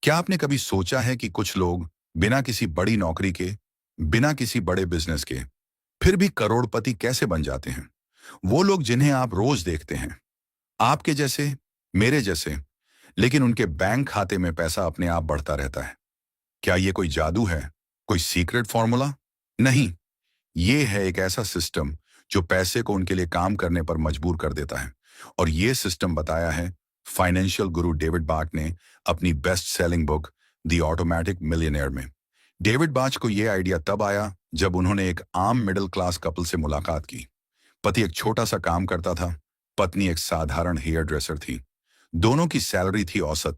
क्या आपने कभी सोचा है कि कुछ लोग बिना किसी बड़ी नौकरी के, बिना किसी बड़े बिजनेस के, फिर भी करोड़पति कैसे बन जाते हैं? वो लोग जिन्हें आप रोज देखते हैं, आपके जैसे, मेरे जैसे, लेकिन उनके बैंक खाते में पैसा अपने आप बढ़ता रहता है। क्या ये कोई जादू है? कोई सीक्रेट फॉर्मूला? नहीं, ये है एक ऐसा सिस्टम जो पैसे को उनके लिए काम करने पर मजबूर कर देता है। और ये सिस्टम बताया है फाइनेंशियल गुरु डेविड बार्ट ने अपनी best selling book the automatic millionaire में। डेविड बाच को यह आइडिया तब आया जब उन्होंने एक आम मिडिल क्लास कपल से मुलाकात की। पति एक छोटा सा काम करता था, पत्नी एक साधारण हेयर ड्रेसर थी। दोनों की सैलरी थी औसत,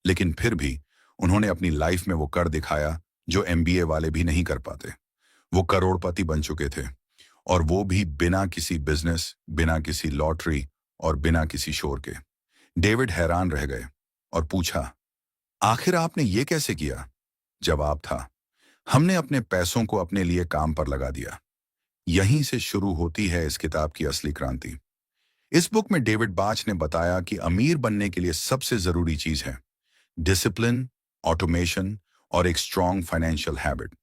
लेकिन फिर भी उन्होंने अपनी लाइफ में वो कर दिखाया जो एमबीए वाले भी नहीं कर पाते। वो करोड़पति बन चुके थे, और वो भी बिना किसी बिजनेस, बिना किसी लॉटरी और बिना किसी शोर के। डेविड हैरान रह गए और पूछा, आखिर आपने ये कैसे किया? जवाब था, हमने अपने पैसों को अपने लिए काम पर लगा दिया। यहीं से शुरू होती है इस किताब की असली क्रांति। इस बुक में डेविड बाच ने बताया कि अमीर बनने के लिए सबसे जरूरी चीज है डिसिप्लिन, ऑटोमेशन और एक स्ट्रॉन्ग फाइनेंशियल हैबिट।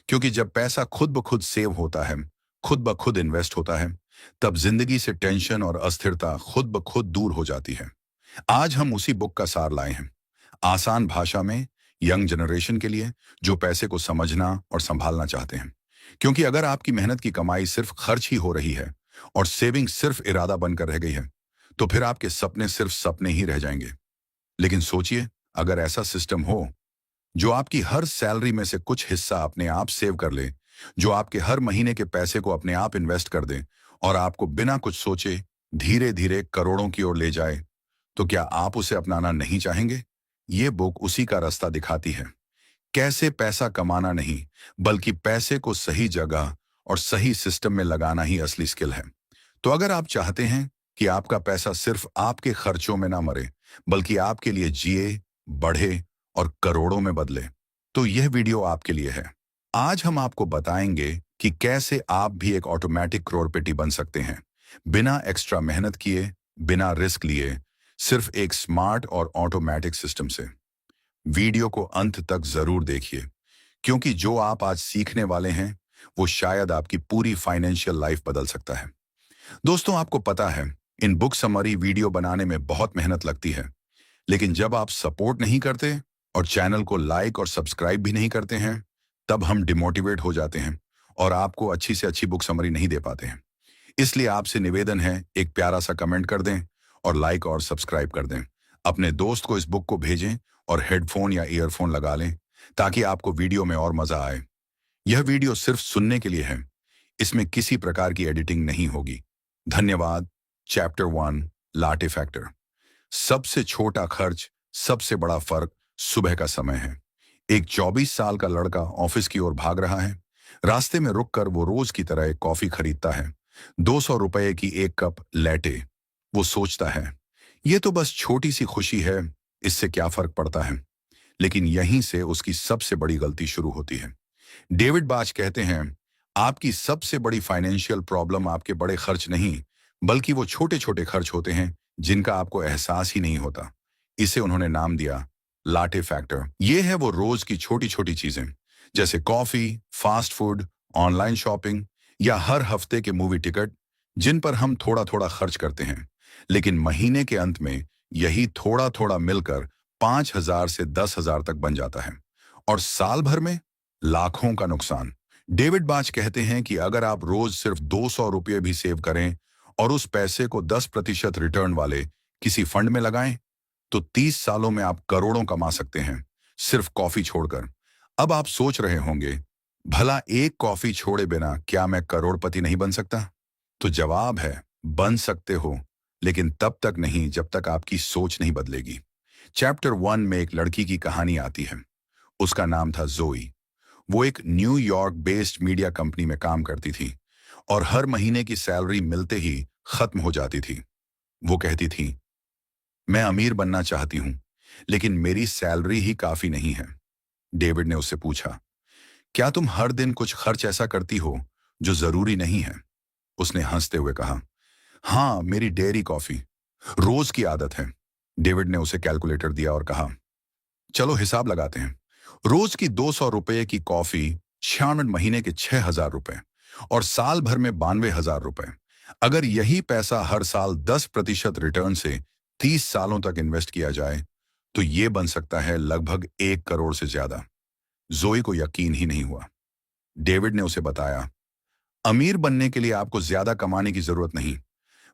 क्योंकि जब पैसा खुद ब खुद सेव होता है, खुद ब खुद इन्वेस्ट होता है, तब जिंदगी से टेंशन और अस्थिरता खुद ब खुद दूर हो जाती है। आज हम उसी बुक का सार लाए हैं, आसान भाषा में, यंग जनरेशन के लिए जो पैसे को समझना और संभालना चाहते हैं। क्योंकि अगर आपकी मेहनत की कमाई सिर्फ खर्च ही हो रही है और सेविंग सिर्फ इरादा बनकर रह गई है, तो फिर आपके सपने सिर्फ सपने ही रह जाएंगे। लेकिन सोचिए, अगर ऐसा सिस्टम हो जो आपकी हर सैलरी में से कुछ हिस्सा अपने आप सेव कर ले, जो आपके हर महीने के पैसे को अपने आप इन्वेस्ट कर दे और आपको बिना कुछ सोचे धीरे धीरे करोड़ों की ओर ले जाए, तो क्या आप उसे अपनाना नहीं चाहेंगे? ये बुक उसी का रास्ता दिखाती है। कैसे पैसा कमाना नहीं, बल्कि पैसे को सही जगह और सही सिस्टम में लगाना ही असली स्किल है। तो अगर आप चाहते हैं कि आपका पैसा सिर्फ आपके खर्चों में ना मरे, बल्कि आपके लिए जिए, बढ़े और करोड़ों में बदले, तो यह वीडियो आपके लिए है। आज हम आपको बताएंगे कि कैसे आप भी एक ऑटोमेटिक करोड़पति बन सकते हैं, बिना एक्स्ट्रा मेहनत किए, बिना रिस्क लिए, सिर्फ एक स्मार्ट और ऑटोमेटिक सिस्टम से। वीडियो को अंत तक जरूर देखिए, क्योंकि जो आप आज सीखने वाले हैं वो शायद आपकी पूरी फाइनेंशियल लाइफ बदल सकता है। दोस्तों, आपको पता है, इन बुक समरी वीडियो बनाने में बहुत मेहनत लगती है, लेकिन जब आप सपोर्ट नहीं करते और चैनल को लाइक और सब्सक्राइब भी नहीं करते हैं, तब हम डिमोटिवेट हो जाते हैं और आपको अच्छी से अच्छी बुक समरी नहीं दे पाते हैं। इसलिए आपसे निवेदन है, एक प्यारा सा कमेंट कर दें और लाइक और सब्सक्राइब कर दें। अपने दोस्त को इस बुक को भेजें और हेडफोन या ईयरफोन लगा लें, ताकि आपको वीडियो में और मजा आए। यह वीडियो सिर्फ सुनने के लिए है, इसमें किसी प्रकार की एडिटिंग नहीं होगी। धन्यवाद। Chapter 1, latte factor. सबसे छोटा खर्च, सबसे बड़ा फर्क सुबह का समय है। एक 24 साल का लड़का ऑफिस की ओर भाग रहा है। रास्ते में रुककर वो रोज की तरह एक कॉफी खरीदता है, 200 रुपए की एक कप लैटे। वो सोचता है, ये तो बस छोटी सी खुशी है, इससे क्या फर्क पड़ता है। लेकिन यहीं से उसकी सबसे बड़ी गलती शुरू होती है। डेविड बाच कहते हैं, आपकी सबसे बड़ी फाइनेंशियल प्रॉब्लम आपके बड़े खर्च नहीं, बल्कि वो छोटे छोटे खर्च होते हैं जिनका आपको एहसास ही नहीं होता। इसे उन्होंने नाम दिया लाटे फैक्टर। ये है वो रोज की छोटी छोटी चीजें, जैसे coffee, fast food, online shopping या हर हफ्ते के मूवी टिकट, जिन पर हम थोड़ा थोड़ा खर्च करते हैं, लेकिन महीने के अंत में यही थोड़ा थोड़ा मिलकर 5,000 से 10,000 तक बन जाता है, और साल भर में लाखों का नुकसान। डेविड बाच कहते हैं कि अगर आप रोज सिर्फ 200 रुपये भी सेव करें और उस पैसे को 10% रिटर्न वाले किसी फंड में लगाएं, तो 30 सालों में आप करोड़ों कमा सकते हैं, सिर्फ कॉफी छोड़कर। अब आप सोच रहे होंगे, भला एक कॉफी छोड़े बिना क्या मैं करोड़पति नहीं बन सकता? तो जवाब है, बन सकते हो, लेकिन तब तक नहीं जब तक आपकी सोच नहीं बदलेगी। चैप्टर 1 में एक लड़की की कहानी आती है। उसका नाम था जोई। वो एक न्यूयॉर्क बेस्ड मीडिया कंपनी में काम करती थी और हर महीने की सैलरी मिलते ही खत्म हो जाती थी। वो कहती थी, मैं अमीर बनना चाहती हूं, लेकिन मेरी सैलरी ही काफी नहीं है। डेविड ने उससे पूछा, क्या तुम हर दिन कुछ खर्च ऐसा करती हो जो जरूरी नहीं है? उसने हंसते हुए कहा, हाँ, मेरी डेयरी कॉफी रोज की आदत है। डेविड ने उसे कैलकुलेटर दिया और कहा, चलो हिसाब लगाते हैं। रोज की 200 रुपए की कॉफी, 96 महीने के 6,000 रुपए और साल भर में 92,000 रुपए। अगर यही पैसा हर साल 10% रिटर्न से 30 सालों तक इन्वेस्ट किया जाए तो ये बन सकता है लगभग 1 करोड़ से ज्यादा। जोई को यकीन ही नहीं हुआ। डेविड ने उसे बताया, अमीर बनने के लिए आपको ज्यादा कमाने की जरूरत नहीं,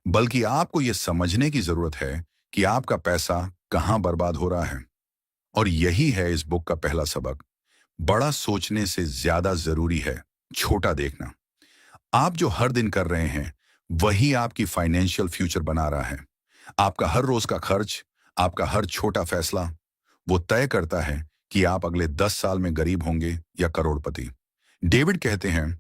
बल्कि आपको यह समझने की जरूरत है कि आपका पैसा कहां बर्बाद हो रहा है। और यही है इस बुक का पहला सबक। बड़ा सोचने से ज्यादा जरूरी है छोटा देखना। आप जो हर दिन कर रहे हैं वही आपकी फाइनेंशियल फ्यूचर बना रहा है। आपका हर रोज का खर्च, आपका हर छोटा फैसला, वो तय करता है कि आप अगले 10 साल में गरीब होंगे या करोड़पति। डेविड कहते हैं,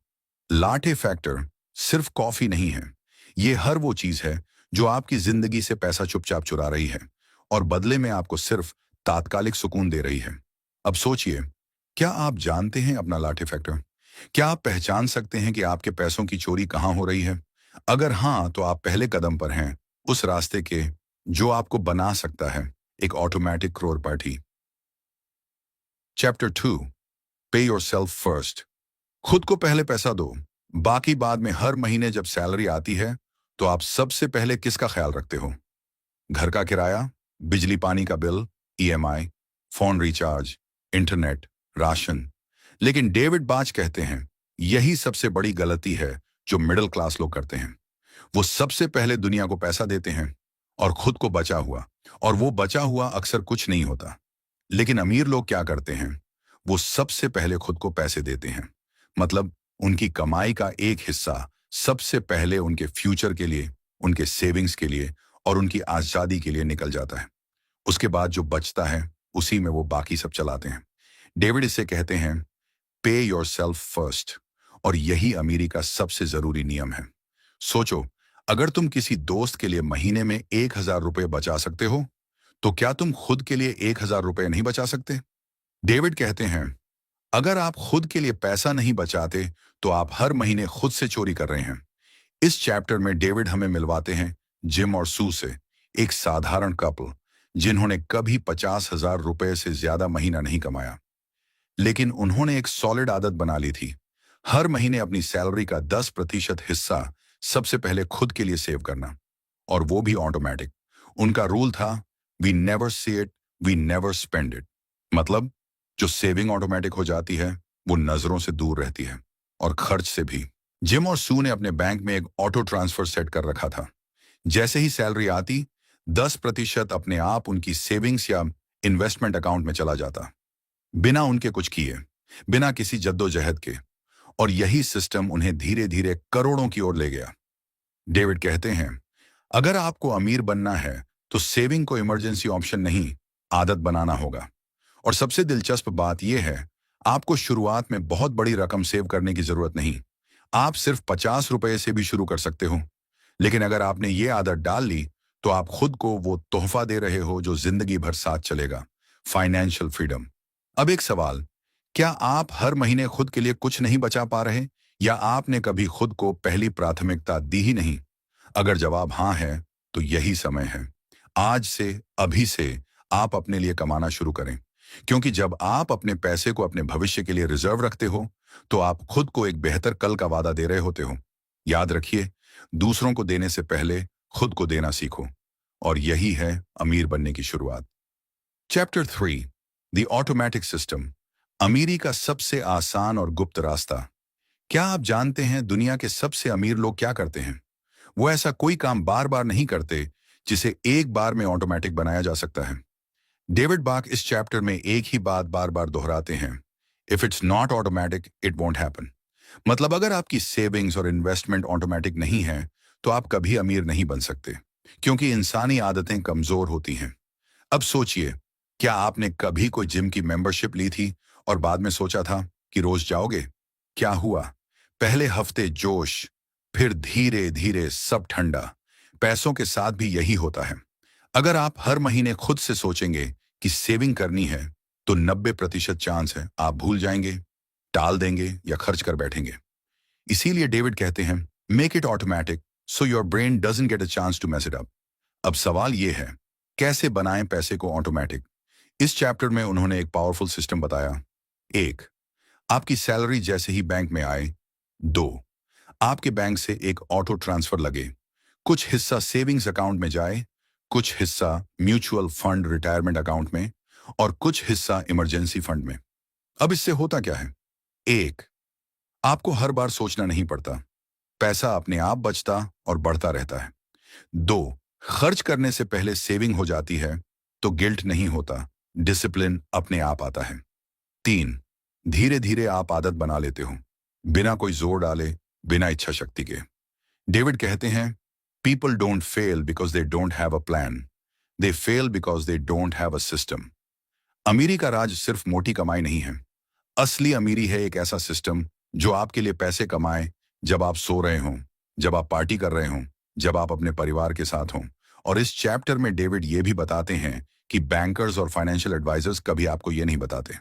लाटे फैक्टर सिर्फ कॉफी नहीं है, ये हर वो चीज है जो आपकी जिंदगी से पैसा चुपचाप चुरा रही है और बदले में आपको सिर्फ तात्कालिक सुकून दे रही है। अब सोचिए, क्या आप जानते हैं अपना लाटे फैक्टर? क्या आप पहचान सकते हैं कि आपके पैसों की चोरी कहां हो रही है? अगर हां, तो आप पहले कदम पर हैं उस रास्ते के जो आपको बना सकता है एक ऑटोमेटिक करोड़पति। चैप्टर 2, पे योरसेल्फ फर्स्ट। खुद को पहले पैसा दो, बाकी बाद में। हर महीने जब सैलरी आती है तो आप सबसे पहले किसका ख्याल रखते हो? घर का किराया, बिजली पानी का bill, EMI, phone recharge, internet, ration. लेकिन डेविड बाच कहते हैं, यही सबसे बड़ी गलती है जो मिडिल क्लास लोग करते हैं। वो सबसे पहले दुनिया को पैसा देते हैं और खुद को बचा हुआ, और वो बचा हुआ अक्सर कुछ नहीं होता। लेकिन अमीर लोग क्या करते हैं? वो सबसे पहले खुद को पैसे देते हैं। मतलब उनकी कमाई का एक हिस्सा सबसे पहले उनके फ्यूचर के लिए, उनके सेविंग्स के लिए और उनकी आजादी के लिए निकल जाता है। उसके बाद जो बचता है उसी में वो बाकी सब चलाते हैं। डेविड इसे कहते हैं, पे योरसेल्फ फर्स्ट। और यही अमीरी का सबसे जरूरी नियम है। सोचो, अगर तुम किसी दोस्त के लिए महीने में 1,000 रुपए बचा सकते हो तो क्या तुम खुद के लिए 1,000 रुपए नहीं बचा सकते? डेविड कहते हैं, अगर आप खुद के लिए पैसा नहीं बचाते तो आप हर महीने खुद से चोरी कर रहे हैं। इस चैप्टर में डेविड हमें मिलवाते हैं जिम और सू से, एक साधारण कपल जिन्होंने कभी 50,000 रुपए से ज्यादा महीना नहीं कमाया, लेकिन उन्होंने एक सॉलिड आदत बना ली थी। हर महीने अपनी सैलरी का 10% हिस्सा सबसे पहले खुद के लिए सेव करना, और वो भी ऑटोमेटिक। उनका रूल था, we never see it, we never spend it. मतलब जो सेविंग ऑटोमेटिक हो जाती है वो नजरों से दूर रहती है, और खर्च से भी। जिम और सू ने अपने बैंक में एक ऑटो ट्रांसफर सेट कर रखा था। जैसे ही सैलरी आती, 10% अपने आप उनकी सेविंग्स या इन्वेस्टमेंट अकाउंट में चला जाता, बिना उनके कुछ किए, बिना किसी जद्दोजहद के। और यही सिस्टम उन्हें धीरे धीरे करोड़ों की ओर ले गया। डेविड कहते हैं, अगर आपको अमीर बनना है तो सेविंग को इमरजेंसी ऑप्शन नहीं, आदत बनाना होगा। और सबसे दिलचस्प बात यह है, आपको शुरुआत में बहुत बड़ी रकम सेव करने की जरूरत नहीं। आप सिर्फ 50 रुपए से भी शुरू कर सकते हो। लेकिन अगर आपने ये आदत डाल ली तो आप खुद को वो तोहफा दे रहे हो जो जिंदगी भर साथ चलेगा, फाइनेंशियल फ्रीडम। अब एक सवाल, क्या आप हर महीने खुद के लिए कुछ नहीं बचा पा रहे, या आपने कभी खुद को पहली प्राथमिकता दी ही नहीं? अगर जवाब हाँ है तो यही समय है। आज से, अभी से आप अपने लिए कमाना शुरू करें, क्योंकि जब आप अपने पैसे को अपने भविष्य के लिए रिजर्व रखते हो तो आप खुद को एक बेहतर कल का वादा दे रहे होते हो। याद रखिए, दूसरों को देने से पहले खुद को देना सीखो, और यही है अमीर बनने की शुरुआत। Chapter 3, the automatic system. अमीरी का सबसे आसान और गुप्त रास्ता। क्या आप जानते हैं दुनिया के सबसे अमीर लोग क्या करते हैं? वो ऐसा कोई काम बार बार नहीं करते जिसे एक बार में ऑटोमेटिक बनाया जा सकता है। डेविड बाक इस चैप्टर में एक ही बात बार बार दोहराते हैं, if it's not automatic it won't happen. मतलब अगर आपकी सेविंग्स और इन्वेस्टमेंट ऑटोमेटिक नहीं है तो आप कभी अमीर नहीं बन सकते, क्योंकि इंसानी आदतें कमजोर होती हैं। अब सोचिए, क्या आपने कभी कोई जिम की मेंबरशिप ली थी और बाद में सोचा था कि रोज जाओगे? क्या हुआ? पहले हफ्ते जोश, फिर धीरे धीरे सब ठंडा। पैसों के साथ भी यही होता है। अगर आप हर महीने खुद से सोचेंगे कि सेविंग करनी है तो 90% चांस है आप भूल जाएंगे, टाल देंगे या खर्च कर बैठेंगे। इसीलिए डेविड कहते हैं, make it automatic so your brain doesn't get a chance to mess it up. अब सवाल यह है, कैसे बनाएं पैसे को ऑटोमेटिक? इस चैप्टर में उन्होंने एक पावरफुल सिस्टम बताया। एक, आपकी सैलरी जैसे ही बैंक में आए। दो, आपके बैंक से एक ऑटो ट्रांसफर लगे, कुछ हिस्सा सेविंग्स अकाउंट में जाए, कुछ हिस्सा म्यूचुअल फंड रिटायरमेंट अकाउंट में और कुछ हिस्सा इमरजेंसी फंड में। अब इससे होता क्या है? एक, आपको हर बार सोचना नहीं पड़ता, पैसा अपने आप बचता और बढ़ता रहता है। दो, खर्च करने से पहले सेविंग हो जाती है तो गिल्ट नहीं होता, डिसिप्लिन अपने आप आता है। तीन, धीरे धीरे आप आदत बना लेते हो, बिना कोई जोर डाले, बिना इच्छा शक्ति के। डेविड कहते हैं, people don't fail because they don't have a plan, they fail because they don't have a system. अमीरी का राज सिर्फ मोटी कमाई नहीं है। असली अमीरी है एक ऐसा सिस्टम जो आपके लिए पैसे कमाए जब आप सो रहे हों, जब आप पार्टी कर रहे हों, जब आप अपने परिवार के साथ हों। और इस चैप्टर में डेविड ये भी बताते हैं कि बैंकर्स और फाइनेंशियल एडवाइजर्स कभी आपको ये नहीं बताते।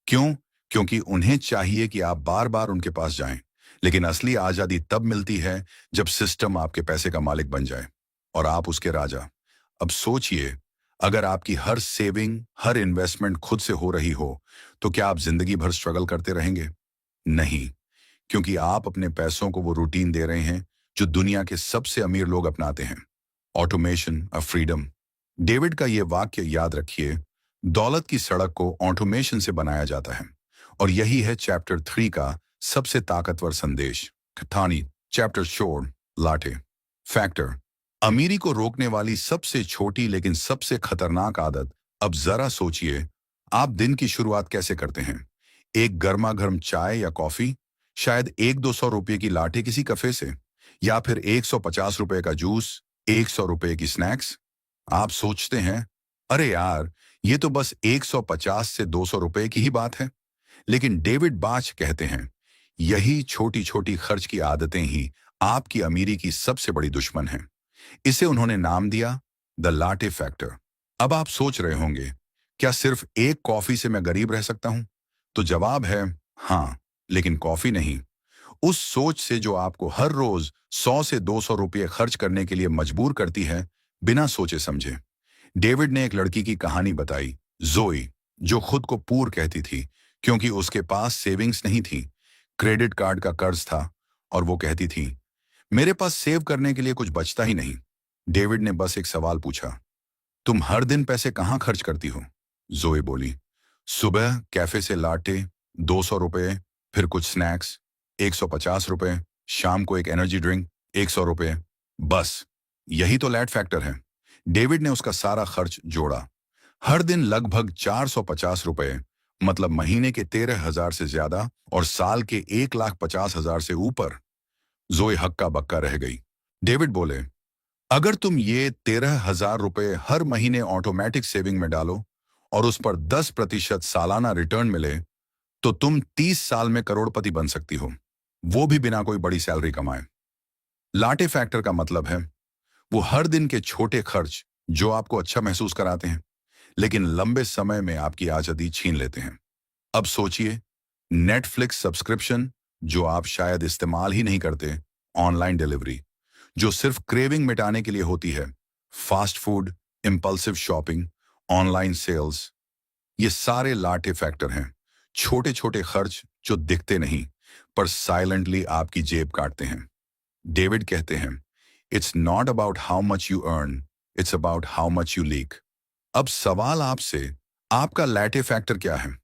क्यों? क्योंकि उन्हें चाहिए कि आप बार बार उनके पास जाएं। लेकिन असली आजादी तब मिलती है जब सिस्टम आपके पैसे का मालिक बन जाए और आप उसके राजा। अब सोचिए, अगर आपकी हर सेविंग, हर इन्वेस्टमेंट खुद से हो रही हो, तो क्या आप जिंदगी भर स्ट्रगल करते रहेंगे? नहीं, क्योंकि आप अपने पैसों को वो रूटीन दे रहे हैं जो दुनिया के सबसे अमीर लोग अपनाते हैं। Automation of freedom. डेविड का ये वाक्य याद रखिए, दौलत की सड़क को ऑटोमेशन से बनाया जाता है। और यही है चैप्टर 3 का सबसे ताकतवर संदेश। कथानी चैप्टर शोर लाटे फैक्टर। अमीरी को रोकने वाली सबसे छोटी लेकिन सबसे खतरनाक आदत। अब जरा सोचिए, आप दिन की शुरुआत कैसे करते हैं? एक गर्मा गर्म चाय या कॉफी, शायद 100-200 रुपए की लाटे किसी कफे से, या फिर 150 रुपए का जूस, 100 रुपए की स्नैक्स। आप सोचते हैं, अरे यार, ये तो बस 150 से 200 रुपए की ही बात है। लेकिन डेविड बाच कहते हैं, यही छोटी छोटी खर्च की आदतें ही आपकी अमीरी की सबसे बड़ी दुश्मन हैं। इसे उन्होंने नाम दिया द लाटे फैक्टर। अब आप सोच रहे होंगे, क्या सिर्फ एक कॉफी से मैं गरीब रह सकता हूं? तो जवाब है हाँ, लेकिन कॉफी नहीं। उस सोच से जो आपको हर रोज 100 से 200 रुपये खर्च करने के लिए मजबूर करती है, बिना सोचे समझे। डेविड ने एक लड़की की कहानी बताई, जोई, जो खुद को पूर कहती थी क्योंकि उसके पास सेविंग्स नहीं थी, क्रेडिट कार्ड का कर्ज था, और वो कहती थी, मेरे पास सेव करने के लिए कुछ बचता ही नहीं। डेविड ने बस एक सवाल पूछा, तुम हर दिन पैसे कहाँ खर्च करती हो? जोए बोली, सुबह कैफे से लाटे, 200 रुपए, फिर कुछ स्नैक्स, 150 रुपए, शाम को एक एनर्जी ड्रिंक, 100 रुपए। बस यही तो लैट फैक्टर है। डेविड ने उसका सारा खर्च जोड़ा। हर दिन लगभग 450 रुपए, मतलब महीने के 13,000 से ज्यादा और साल के 1,50,000 से ऊपर। जोए हक्का बक्का रह गई। डेविड बोले, अगर तुम ये 13,000 रुपए हर महीने ऑटोमेटिक सेविंग में डालो और उस पर 10% सालाना रिटर्न मिले, तो तुम 30 साल में करोड़पति बन सकती हो, वो भी बिना कोई बड़ी सैलरी कमाए। लाटे फैक्टर का मतलब है वो हर दिन के छोटे खर्च जो आपको अच्छा महसूस कराते हैं, लेकिन लंबे समय में आपकी आजादी छीन लेते हैं। अब सोचिए, नेटफ्लिक्स सब्सक्रिप्शन जो आप शायद इस्तेमाल ही नहीं करते, ऑनलाइन डिलीवरी जो सिर्फ क्रेविंग मिटाने के लिए होती है, fast food, impulsive shopping, online sales, ये सारे लाटे फैक्टर हैं। छोटे छोटे खर्च जो दिखते नहीं पर साइलेंटली आपकी जेब काटते हैं। डेविड कहते हैं, it's not about how much you earn, it's about how much you leak. अब सवाल आपसे, आपका लाटे फैक्टर क्या है?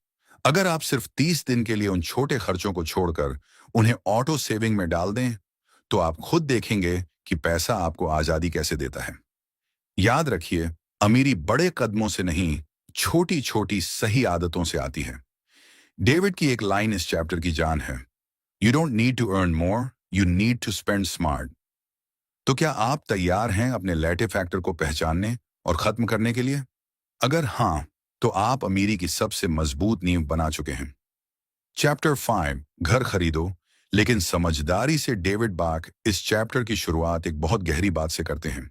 अगर आप सिर्फ 30 दिन के लिए उन छोटे खर्चों को छोड़कर उन्हें ऑटो सेविंग में डाल दें, तो आप खुद देखेंगे कि पैसा आपको आजादी कैसे देता है। याद रखिए, अमीरी बड़े कदमों से नहीं, छोटी छोटी सही आदतों से आती है। डेविड की एक लाइन इस चैप्टर की जान है, you don't need to earn more, you need to spend smart. तो क्या आप तैयार हैं अपने लैटे फैक्टर को पहचानने और खत्म करने के लिए? अगर हाँ, तो आप अमीरी की सबसे मजबूत नींव बना चुके हैं। चैप्टर 5, घर खरीदो लेकिन समझदारी से। डेविड बाक इस चैप्टर की शुरुआत एक बहुत गहरी बात से करते हैं।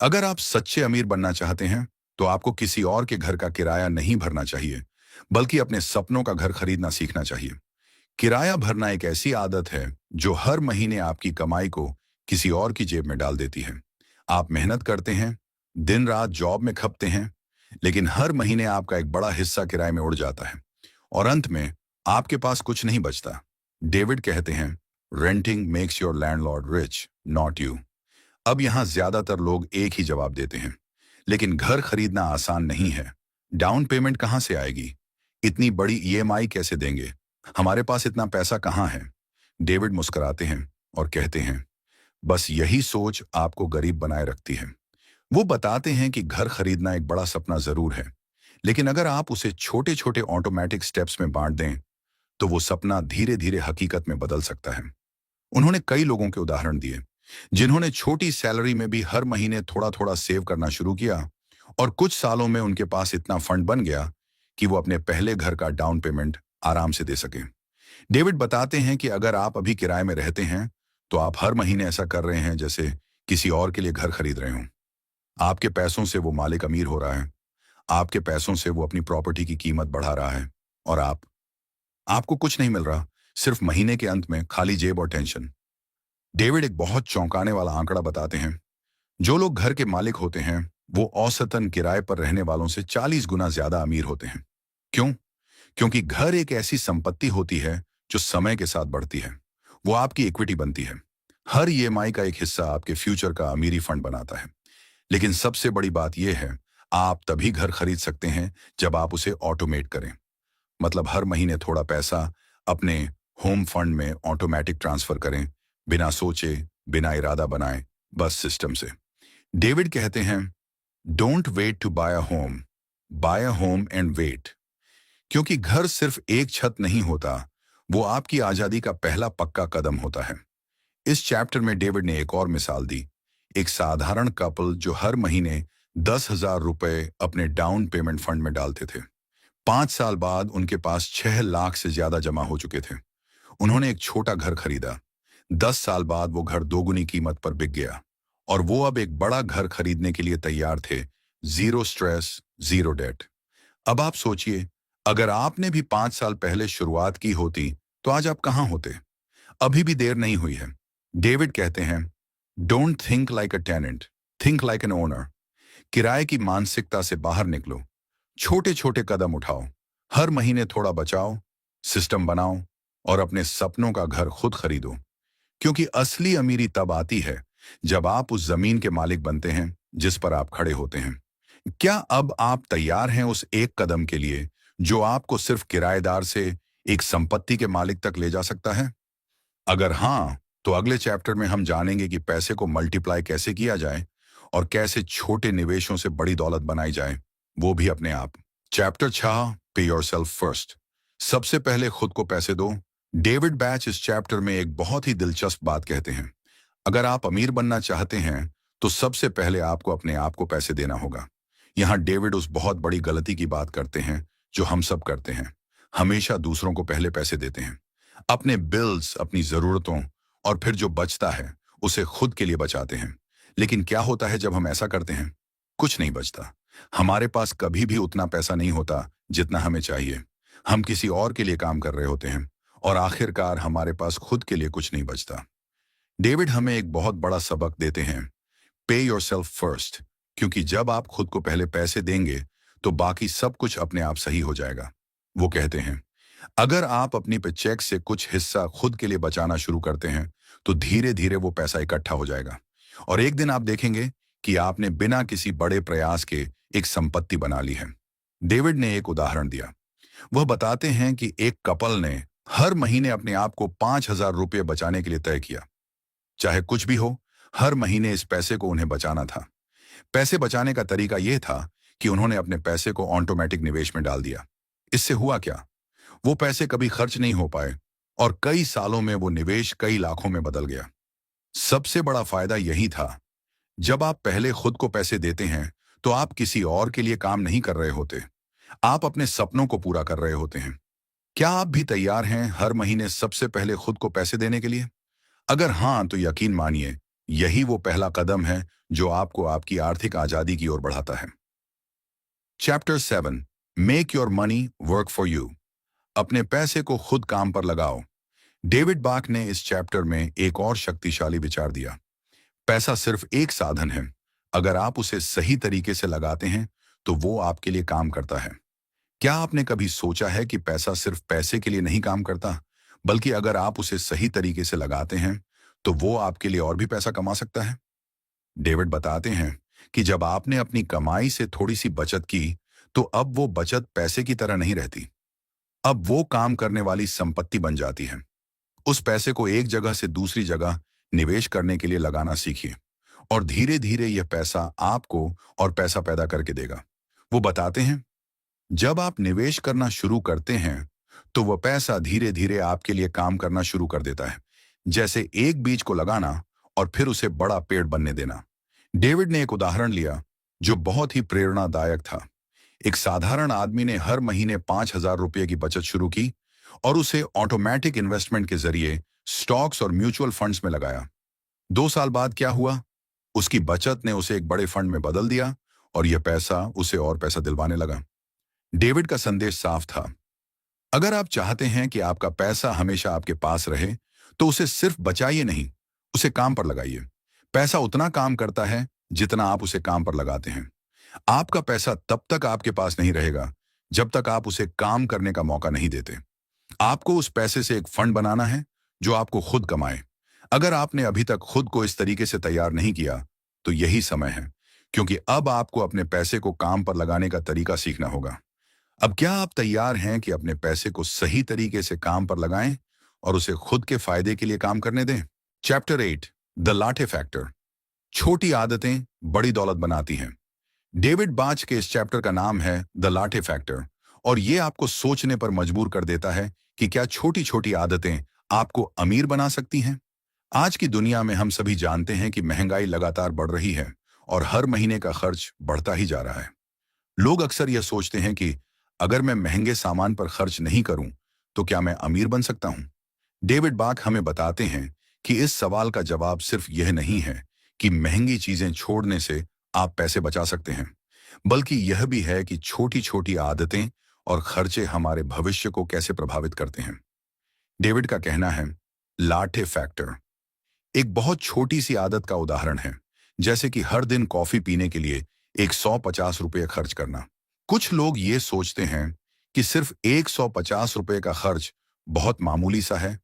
अगर आप सच्चे अमीर बनना चाहते हैं, तो आपको किसी और के घर का किराया नहीं भरना चाहिए, बल्कि अपने सपनों का घर खरीदना सीखना चाहिए। किराया भरना एक ऐसी आदत है जो हर महीने आपकी कमाई को किसी और की जेब में डाल देती है। आप मेहनत करते हैं, दिन रात जॉब में खपते हैं, लेकिन हर महीने आपका एक बड़ा हिस्सा किराए में उड़ जाता है और अंत में आपके पास कुछ नहीं बचता। डेविड कहते हैं, renting makes your landlord rich, not you. अब यहां ज्यादातर लोग एक ही जवाब देते हैं, लेकिन घर खरीदना आसान नहीं है। डाउन पेमेंट कहां से आएगी? इतनी बड़ी ईएमआई कैसे देंगे? हमारे पास इतना पैसा कहां है? डेविड मुस्कुराते हैं और कहते हैं, बस यही सोच आपको गरीब बनाए रखती है। वो बताते हैं कि घर खरीदना एक बड़ा सपना जरूर है, लेकिन अगर आप उसे छोटे छोटे ऑटोमेटिक स्टेप्स में बांट दें, तो वो सपना धीरे धीरे हकीकत में बदल सकता है। उन्होंने कई लोगों के उदाहरण दिए जिन्होंने छोटी सैलरी में भी हर महीने थोड़ा थोड़ा सेव करना शुरू किया और कुछ सालों में उनके पास इतना फंड बन गया कि वो अपने पहले घर का डाउन पेमेंट आराम से दे सके। डेविड बताते हैं कि अगर आप अभी किराए में रहते हैं, तो आप हर महीने ऐसा कर रहे हैं जैसे किसी और के लिए घर खरीद रहे हों। आपके पैसों से वो मालिक अमीर हो रहा है, आपके पैसों से वो अपनी प्रॉपर्टी की कीमत बढ़ा रहा है, और आपको कुछ नहीं मिल रहा, सिर्फ महीने के अंत में खाली जेब और टेंशन। डेविड एक बहुत चौंकाने वाला आंकड़ा बताते हैं। जो लोग घर के मालिक होते हैं, वो औसतन किराए पर रहने वालों से 40 गुना ज्यादा अमीर होते हैं। क्यों? क्योंकि घर एक ऐसी संपत्ति होती है जो समय के साथ बढ़ती है। वो आपकी इक्विटी बनती है। हर ईएमआई का एक हिस्सा आपके फ्यूचर का अमीरी फंड बनाता है। लेकिन सबसे बड़ी बात यह है, आप तभी घर खरीद सकते हैं जब आप उसे ऑटोमेट करें। मतलब हर महीने थोड़ा पैसा अपने होम फंड में ऑटोमेटिक ट्रांसफर करें, बिना सोचे, बिना इरादा बनाए, बस सिस्टम से। डेविड कहते हैं, don't wait to buy a home and wait. क्योंकि घर सिर्फ एक छत नहीं होता, वो आपकी आजादी का पहला पक्का कदम होता है। इस चैप्टर में डेविड ने एक और मिसाल दी। एक साधारण कपल जो हर महीने 10,000 रुपए अपने डाउन पेमेंट फंड में डालते थे। 5 साल बाद उनके पास 6 लाख से ज्यादा जमा हो चुके थे। उन्होंने एक छोटा घर खरीदा। 10 साल बाद वो घर दोगुनी कीमत पर बिक गया और वो अब एक बड़ा घर खरीदने के लिए तैयार थे। Zero stress, zero debt. अब आप सोचिए, अगर आपने भी 5 साल पहले शुरुआत की होती, तो आज आप कहां होते? अभी भी देर नहीं हुई है। डेविड कहते हैं, don't think like a tenant, think like an owner. किराए की मानसिकता से बाहर निकलो। छोटे छोटे कदम उठाओ। हर महीने थोड़ा बचाओ, सिस्टम बनाओ और अपने सपनों का घर खुद खरीदो। क्योंकि असली अमीरी तब आती है जब आप उस जमीन के मालिक बनते हैं जिस पर आप खड़े होते हैं। क्या अब आप तैयार हैं उस एक कदम के लिए जो आपको सिर्फ किराएदार से एक संपत्ति के मालिक तक ले जा सकता है? अगर हाँ, तो अगले चैप्टर में हम जानेंगे कि पैसे को मल्टीप्लाई कैसे किया जाए और कैसे छोटे निवेशों से बड़ी दौलत बनाई जाए, वो भी अपने आप। चैप्टर 6, पे योरसेल्फ फर्स्ट। सबसे पहले खुद को पैसे दो। डेविड बैच इस चैप्टर में एक बहुत ही दिलचस्प बात कहते हैं। अगर आप अमीर बनना चाहते हैं, तो सबसे पहले आपको अपने आप को पैसे देना होगा। यहाँ डेविड उस बहुत बड़ी गलती की बात करते हैं जो हम सब करते हैं। हमेशा दूसरों को पहले पैसे देते हैं, अपने बिल्स, अपनी जरूरतों, और फिर जो बचता है उसे खुद के लिए बचाते हैं। लेकिन क्या होता है जब हम ऐसा करते हैं? कुछ नहीं बचता। हमारे पास कभी भी उतना पैसा नहीं होता जितना हमें चाहिए। हम किसी और के लिए काम कर रहे होते हैं और आखिरकार हमारे पास खुद के लिए कुछ नहीं बचता। डेविड हमें एक बहुत बड़ा सबक देते हैं, पे योरसेल्फ फर्स्ट। क्योंकि जब आप खुद को पहले पैसे देंगे, तो बाकी सब कुछ अपने आप सही हो जाएगा। वो कहते हैं, अगर आप अपनी चेक से कुछ हिस्सा खुद के लिए बचाना शुरू करते हैं, तो धीरे धीरे वो पैसा इकट्ठा हो जाएगा और एक दिन आप देखेंगे कि आपने बिना किसी बड़े प्रयास के एक संपत्ति बना ली है। डेविड ने एक उदाहरण दिया। वह बताते हैं कि एक कपल ने हर महीने अपने आप को 5,000 रुपये बचाने के लिए तय किया। चाहे कुछ भी हो, हर महीने इस पैसे को उन्हें बचाना था। पैसे बचाने का तरीका यह था कि उन्होंने अपने पैसे को ऑटोमेटिक निवेश में डाल दिया। इससे हुआ क्या? वो पैसे कभी खर्च नहीं हो पाए और कई सालों में वो निवेश कई लाखों में बदल गया। सबसे बड़ा फायदा यही था, जब आप पहले खुद को पैसे देते हैं, तो आप किसी और के लिए काम नहीं कर रहे होते, आप अपने सपनों को पूरा कर रहे होते हैं। क्या आप भी तैयार हैं हर महीने सबसे पहले खुद को पैसे देने के लिए? अगर हाँ, तो यकीन मानिए, यही वो पहला कदम है जो आपको आपकी आर्थिक आजादी की ओर बढ़ाता है। Chapter 7, make your money work for you. अपने पैसे को खुद काम पर लगाओ। डेविड बाक ने इस चैप्टर में एक और शक्तिशाली विचार दिया। पैसा सिर्फ एक साधन है। अगर आप उसे सही तरीके से लगाते हैं, तो वो आपके लिए काम करता है। क्या आपने कभी सोचा है कि पैसा सिर्फ पैसे के लिए नहीं काम करता, बल्कि अगर आप उसे सही तरीके से लगाते हैं, तो वो आपके लिए और भी पैसा कमा सकता है? डेविड बताते हैं कि जब आपने अपनी कमाई से थोड़ी सी बचत की, तो अब वो बचत पैसे की तरह नहीं रहती। अब वो काम करने वाली संपत्ति बन जाती है। उस पैसे को एक जगह से दूसरी जगह निवेश करने के लिए लगाना सीखिए और धीरे धीरे यह पैसा आपको और पैसा पैदा करके देगा। वो बताते हैं, जब आप निवेश करना शुरू करते हैं, तो वह पैसा धीरे धीरे आपके लिए काम करना शुरू कर देता है, जैसे एक बीज को लगाना और फिर उसे बड़ा पेड़ बनने देना। डेविड ने एक उदाहरण लिया जो बहुत ही प्रेरणादायक था। एक साधारण आदमी ने हर महीने 5,000 रुपये की बचत शुरू की और उसे ऑटोमेटिक इन्वेस्टमेंट के जरिए स्टॉक्स और म्यूचुअल फंड्स में लगाया। 2 साल बाद क्या हुआ? उसकी बचत ने उसे एक बड़े फंड में बदल दिया और यह पैसा उसे और पैसा दिलवाने लगा। डेविड का संदेश साफ था, अगर आप चाहते हैं कि आपका पैसा हमेशा आपके पास रहे, तो उसे सिर्फ बचाइए नहीं, उसे काम पर लगाइए। पैसा उतना काम करता है जितना आप उसे काम पर लगाते हैं। आपका पैसा तब तक आपके पास नहीं रहेगा जब तक आप उसे काम करने का मौका नहीं देते। आपको उस पैसे से एक फंड बनाना है जो आपको खुद कमाए। अगर आपने अभी तक खुद को इस तरीके से तैयार नहीं किया, तो यही समय है, क्योंकि अब आपको अपने पैसे को काम पर लगाने का तरीका सीखना होगा। अब क्या आप तैयार हैं कि अपने पैसे को सही तरीके से काम पर लगाएं और उसे खुद के फायदे के लिए काम करने दें? Chapter 8, the latte factor. छोटी आदतें बड़ी दौलत बनाती हैं। डेविड बाच के इस चैप्टर का नाम है द लाटे फैक्टर और ये आपको सोचने पर मजबूर कर देता है कि क्या छोटी छोटी आदतें आपको अमीर बना सकती हैं। आज की दुनिया में हम सभी जानते हैं कि महंगाई लगातार बढ़ रही है और हर महीने का खर्च बढ़ता ही जा रहा है। लोग अक्सर यह सोचते हैं कि अगर मैं महंगे सामान पर खर्च नहीं करूं, तो क्या मैं अमीर बन सकता हूं? डेविड बाक हमें बताते हैं कि इस सवाल का जवाब सिर्फ यह नहीं है कि महंगी चीजें छोड़ने से आप पैसे बचा सकते हैं, बल्कि यह भी है कि छोटी छोटी आदतें और खर्चे हमारे भविष्य को कैसे प्रभावित करते हैं। डेविड का कहना है, लाटे फैक्टर एक बहुत छोटी सी आदत का उदाहरण है, जैसे कि हर दिन कॉफी पीने के लिए 150 रुपये खर्च करना। कुछ लोग ये सोचते हैं कि सिर्फ 150 रुपये का खर्च बहुत मामूली सा है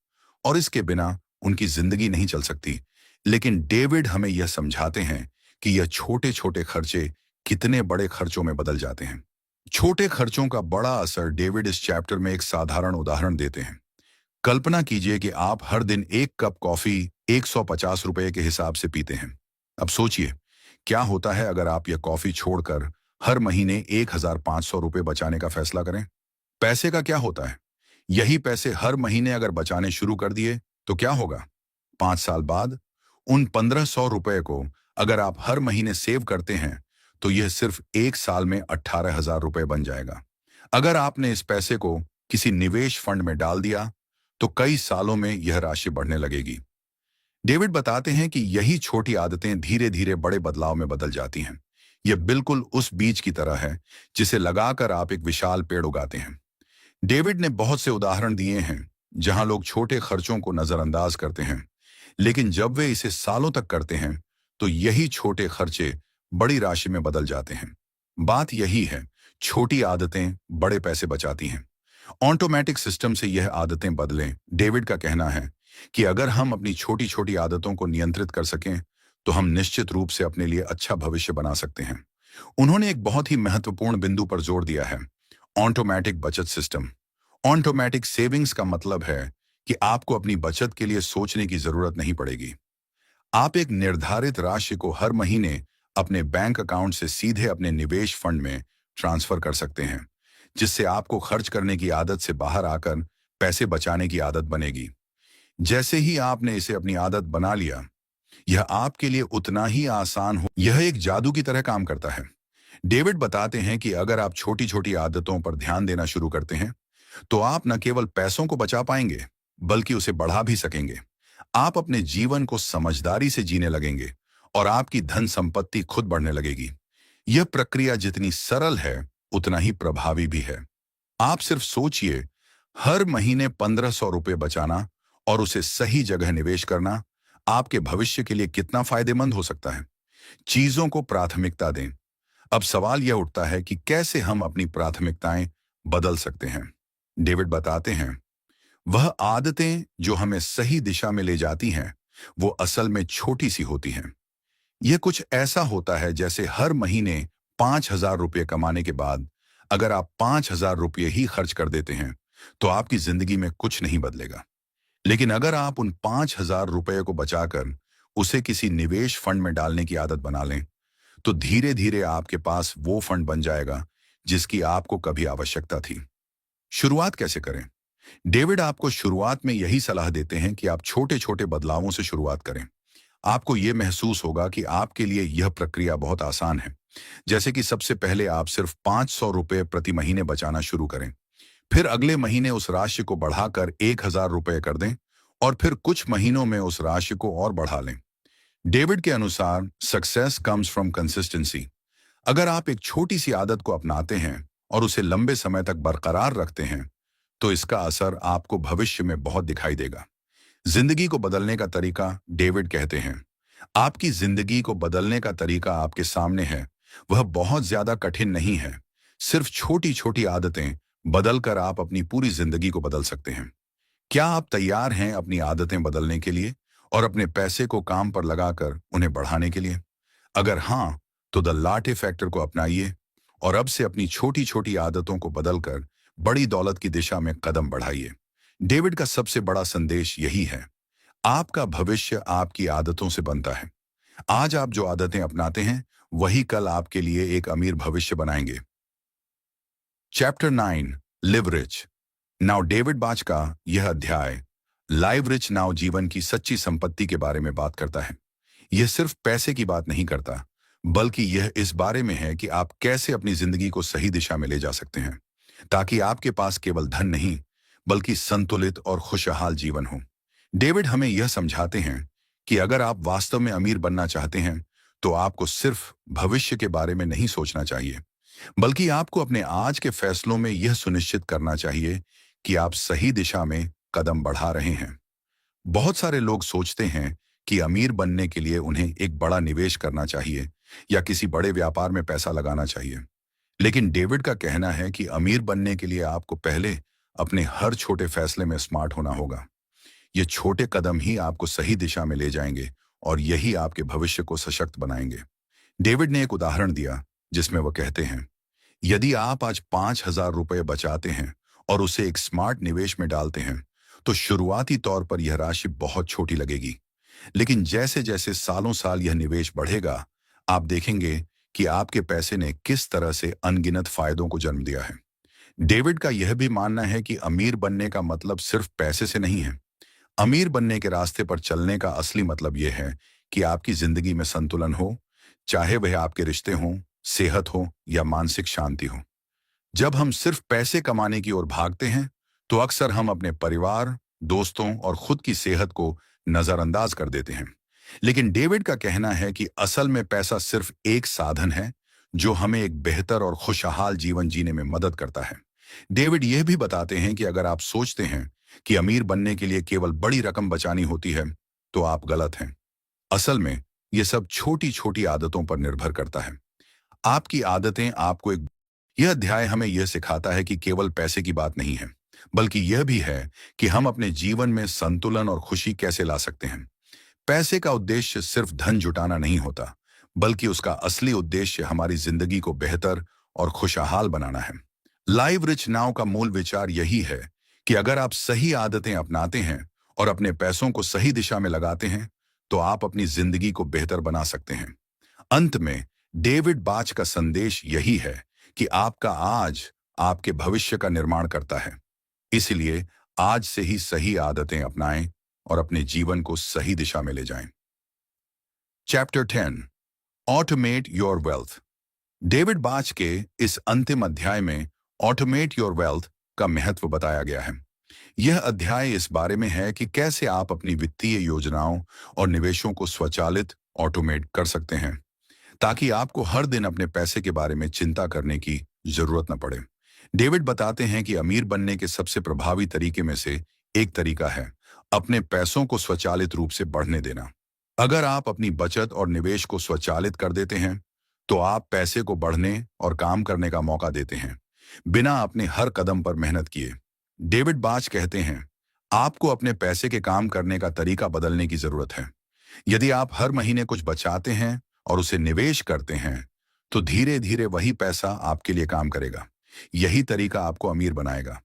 और इसके बिना उनकी जिंदगी नहीं चल सकती। लेकिन डेविड हमें यह समझाते हैं कि यह छोटे छोटे खर्चे कितने बड़े खर्चों में बदल जाते हैं। छोटे खर्चों का बड़ा असर डेविड इस चैप्टर में एक साधारण उदाहरण देते हैं। कल्पना कीजिए कि आप हर दिन एक कप कॉफी 150 रुपये के हिसाब से पीते हैं। अब सोचिए, क्या होता है अगर आप यह कॉफी छोड़कर हर महीने 1,500 रुपये बचाने का फैसला करें? पैसे का क्या होता है? यही पैसे हर महीने अगर बचाने शुरू कर दिए, तो क्या होगा? 5 साल बाद उन 1,500 रुपये को अगर आप हर महीने सेव करते हैं, तो यह सिर्फ 1 साल में 18,000 रुपये बन जाएगा। अगर आपने इस पैसे को किसी निवेश फंड में डाल दिया, तो कई सालों में यह राशि बढ़ने लगेगी। डेविड बताते हैं कि यही छोटी आदतें धीरे धीरे बड़े बदलाव में बदल जाती हैं। यह बिल्कुल उस बीज की तरह है जिसे लगाकर आप एक विशाल पेड़ उगाते हैं। डेविड ने बहुत से उदाहरण दिए हैं जहां लोग छोटे खर्चों को नजरअंदाज करते हैं, लेकिन जब वे इसे सालों तक करते हैं, तो यही छोटे खर्चे बड़ी राशि में बदल जाते हैं। बात यही है, छोटी आदतें बड़े पैसे बचाती हैं। ऑटोमेटिक सिस्टम से यह आदतें बदलें। डेविड का कहना है कि अगर हम अपनी छोटी छोटी आदतों को नियंत्रित कर सकें, तो हम निश्चित रूप से अपने लिए अच्छा भविष्य बना सकते हैं। उन्होंने एक बहुत ही महत्वपूर्ण बिंदु पर जोर दिया है, ऑटोमेटिक बचत सिस्टम। ऑटोमेटिक सेविंग्स का मतलब है कि आपको अपनी बचत के लिए सोचने की जरूरत नहीं पड़ेगी। आप एक निर्धारित राशि को हर महीने अपने बैंक अकाउंट से सीधे अपने निवेश फंड में ट्रांसफर कर सकते हैं, जिससे आपको खर्च करने की आदत से बाहर आकर पैसे बचाने की आदत बनेगी। जैसे ही आपने इसे अपनी आदत बना लिया, यह आपके लिए उतना ही आसान हो। यह एक जादू की तरह काम करता है। डेविड बताते हैं कि अगर आप छोटी छोटी आदतों पर ध्यान देना शुरू करते हैं, तो आप न केवल पैसों को बचा पाएंगे, बल्कि उसे बढ़ा भी सकेंगे। आप अपने जीवन को समझदारी से जीने लगेंगे और आपकी धन संपत्ति खुद बढ़ने लगेगी। यह प्रक्रिया जितनी सरल है, उतना ही प्रभावी भी है। आप सिर्फ सोचिए, हर महीने 1,500 रुपये बचाना और उसे सही जगह निवेश करना आपके भविष्य के लिए कितना फायदेमंद हो सकता है। चीजों को प्राथमिकता दें। अब सवाल यह उठता है कि कैसे हम अपनी प्राथमिकताएं बदल सकते हैं। डेविड बताते हैं, वह आदतें जो हमें सही दिशा में ले जाती हैं, वो असल में छोटी सी होती हैं। यह कुछ ऐसा होता है जैसे हर महीने 5,000 रुपये कमाने के बाद अगर आप 5,000 रुपये ही खर्च कर देते हैं, तो आपकी जिंदगी में कुछ नहीं बदलेगा। लेकिन अगर आप उन 5,000 रुपये को बचाकर उसे किसी निवेश फंड में डालने की आदत बना लें, तो धीरे धीरे आपके पास वो फंड बन जाएगा जिसकी आपको कभी आवश्यकता थी। शुरुआत कैसे करें? डेविड आपको शुरुआत में यही सलाह देते हैं कि आप छोटे छोटे बदलावों से शुरुआत करें। आपको यह महसूस होगा कि आपके लिए यह प्रक्रिया बहुत आसान है। जैसे कि सबसे पहले आप सिर्फ 500 रुपये प्रति महीने बचाना शुरू करें। फिर अगले महीने उस राशि को बढ़ाकर 1,000 रुपये कर दें और फिर कुछ महीनों में उस राशि को और बढ़ा लें। डेविड के अनुसार सक्सेस कम्स फ्रॉम कंसिस्टेंसी। अगर आप एक छोटी सी आदत को अपनाते हैं और उसे लंबे समय तक बरकरार रखते हैं, तो इसका असर आपको भविष्य में बहुत दिखाई देगा। जिंदगी को बदलने का तरीका, डेविड कहते हैं, आपकी जिंदगी को बदलने का तरीका आपके सामने है। वह बहुत ज्यादा कठिन नहीं है। सिर्फ छोटी छोटी आदतें बदलकर आप अपनी पूरी जिंदगी को बदल सकते हैं। क्या आप तैयार हैं अपनी आदतें बदलने के लिए और अपने पैसे को काम पर लगाकर उन्हें बढ़ाने के लिए? अगर हाँ, तो द लाटे फैक्टर को अपनाइए और अब से अपनी छोटी छोटी आदतों को बदलकर बड़ी दौलत की दिशा में कदम बढ़ाइए। डेविड का सबसे बड़ा संदेश यही है, आपका भविष्य आपकी आदतों से बनता है। आज आप जो आदतें अपनाते हैं, वही कल आपके लिए एक अमीर भविष्य बनाएंगे। Chapter 9, live rich now. David बाच का यह अध्याय लाइव रिच नाउ जीवन की सच्ची संपत्ति के बारे में बात करता है। यह सिर्फ पैसे की बात नहीं करता, बल्कि यह इस बारे में है कि आप कैसे अपनी जिंदगी को सही दिशा में ले जा सकते हैं, ताकि आपके पास केवल धन नहीं, बल्कि संतुलित और खुशहाल जीवन हो। डेविड हमें यह समझाते हैं कि अगर आप वास्तव में अमीर बनना चाहते हैं, तो आपको सिर्फ भविष्य के बारे में नहीं सोचना चाहिए, बल्कि आपको अपने आज के फैसलों में यह सुनिश्चित करना चाहिए कि आप सही दिशा में कदम बढ़ा रहे हैं। बहुत सारे लोग सोचते हैं कि अमीर बनने के लिए उन्हें एक बड़ा निवेश करना चाहिए या किसी बड़े व्यापार में पैसा लगाना चाहिए। लेकिन डेविड का कहना है कि अमीर बनने के लिए आपको पहले अपने हर छोटे फैसले में स्मार्ट होना होगा। ये छोटे कदम ही आपको सही दिशा में ले जाएंगे और यही आपके भविष्य को सशक्त बनाएंगे। डेविड ने एक उदाहरण दिया जिसमें वह कहते हैं, यदि आप आज 5,000 रुपये बचाते हैं और उसे एक स्मार्ट निवेश में डालते हैं, तो शुरुआती तौर पर यह राशि बहुत छोटी लगेगी। लेकिन जैसे जैसे सालों साल यह निवेश बढ़ेगा, आप देखेंगे कि आपके पैसे ने किस तरह से अनगिनत फायदों को जन्म दिया है। डेविड का यह भी मानना है कि अमीर बनने का मतलब सिर्फ पैसे से नहीं है। अमीर बनने के रास्ते पर चलने का असली मतलब यह है कि आपकी जिंदगी में संतुलन हो, चाहे वह आपके रिश्ते हों, सेहत हो या मानसिक शांति हो। जब हम सिर्फ पैसे कमाने की ओर भागते हैं, तो अक्सर हम अपने परिवार, दोस्तों और खुद की सेहत को नजरअंदाज कर देते हैं। लेकिन डेविड का कहना है कि असल में पैसा सिर्फ एक साधन है जो हमें एक बेहतर और खुशहाल जीवन जीने में मदद करता है। डेविड यह भी बताते हैं कि अगर आप सोचते हैं कि अमीर बनने के लिए केवल बड़ी रकम बचानी होती है, तो आप गलत हैं। असल में यह सब छोटी छोटी आदतों पर निर्भर करता है। आपकी आदतें आपको एक यह अध्याय हमें यह सिखाता है कि केवल पैसे की बात नहीं है, बल्कि यह भी है कि हम अपने जीवन में संतुलन और खुशी कैसे ला सकते हैं। पैसे का उद्देश्य सिर्फ धन जुटाना नहीं होता, बल्कि उसका असली उद्देश्य हमारी जिंदगी को बेहतर और खुशहाल बनाना है। लाइव रिच नाउ का मूल विचार यही है कि अगर आप सही आदतें अपनाते हैं और अपने पैसों को सही दिशा में लगाते हैं, तो आप अपनी जिंदगी को बेहतर बना सकते हैं। अंत में डेविड बाच का संदेश यही है कि आपका आज आपके भविष्य का निर्माण करता है। इसलिए आज से ही सही आदतें अपनाएं और अपने जीवन को सही दिशा में ले जाएं। Chapter 10, automate your wealth. David बाच के इस अंतिम अध्याय में ऑटोमेट योर वेल्थ का महत्व बताया गया है। यह अध्याय इस बारे में है कि कैसे आप अपनी वित्तीय योजनाओं और निवेशों को स्वचालित ऑटोमेट कर सकते हैं, ताकि आपको हर दिन अपने पैसे के बारे में चिंता करने की जरूरत न पड़े। डेविड बताते हैं कि अमीर बनने के सबसे प्रभावी तरीके में से एक तरीका है अपने पैसों को स्वचालित रूप से बढ़ने देना। अगर आप अपनी बचत और निवेश को स्वचालित कर देते हैं, तो आप पैसे को बढ़ने और काम करने का मौका देते हैं, बिना अपने हर कदम पर मेहनत किए। डेविड बाच कहते हैं, आपको अपने पैसे के काम करने का तरीका बदलने की जरूरत है। यदि आप हर महीने कुछ बचाते हैं और उसे निवेश करते हैं, तो धीरे धीरे वही पैसा आपके लिए काम करेगा। यही तरीका आपको अमीर बनाएगा।